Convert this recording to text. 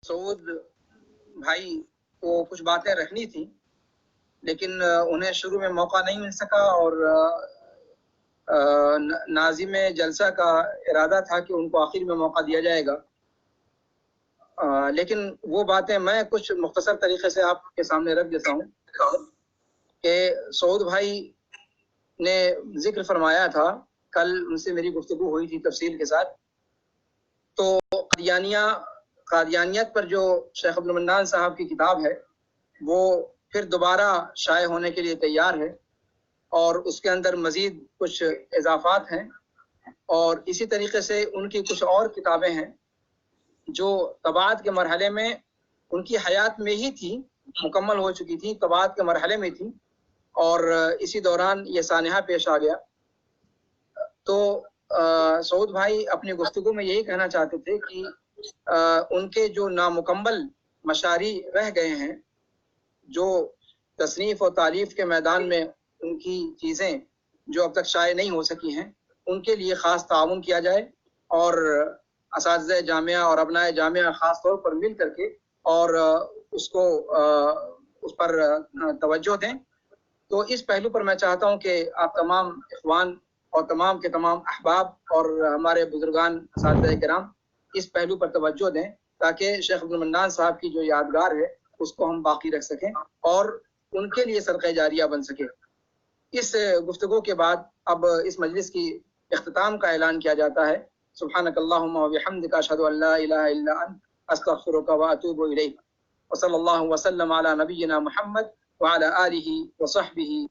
सऊद भाई को कुछ बातें रखनी थी, लेकिन उन्हें शुरू में मौका नहीं मिल सका और नाज़िम जलसा का इरादा था कि उनको आखिर में मौका दिया जाएगा। लेकिन वो बातें मैं कुछ मुख्तसर तरीके से आपके सामने रख देता हूँ कि सऊद भाई ने जिक्र फरमाया था, कल उनसे मेरी गुफ्तगू हुई थी तफसील के साथ। तो कादियानियत पर जो शेख अब्दुल मन्नान साहब की किताब है वो फिर दोबारा शाये होने के लिए तैयार है और उसके अंदर मज़ीद कुछ इजाफात हैं और इसी तरीके से उनकी कुछ और किताबें हैं जो तबाअत के मरहले में उनकी हयात में ही थी, मुकम्मल हो चुकी थी, तबाअत के मरहले में थी और इसी दौरान ये सानिहा पेश आ गया। तो सऊद भाई अपनी गुफ्तगू में यही कहना चाहते थे कि उनके जो नामुकम्मल मशारी रह गए हैं, जो तसनीफ़ और तारीफ़ के मैदान में उनकी चीज़ें जो अब तक शाये नहीं हो सकी हैं, उनके लिए ख़ास ताउन किया जाए और असातिज़े जामिया और अबनाए जामिया ख़ास तौर पर मिल करके और उसको उस पर तवज्जो दें। तो इस पहलू पर मैं चाहता हूँ कि आप तमाम इख़वान और तमाम के तमाम अहबाब और हमारे बुजुर्गान असातिज़े किराम इस पहलू पर तवज्जो दें ताकि शेख अब्दुल मन्नान साहब की जो यादगार है उसको हम बाकी रख सकें और उनके लिए सदक़े जारिया बन सके। इस गुफ्तगू के बाद अब इस मजलिस की इख्तिताम का ऐलान किया जाता है। सुब्हानकल्लाहुम्मा व बिहम्दिका अशहदु अल्ला इलाहा इल्ला अंत अस्तगफिरुका व अतूबु इलैक व सल्लल्लाहु व सल्लम अला नबिय्यिना मुहम्मद व अला आलिहि व सहबिही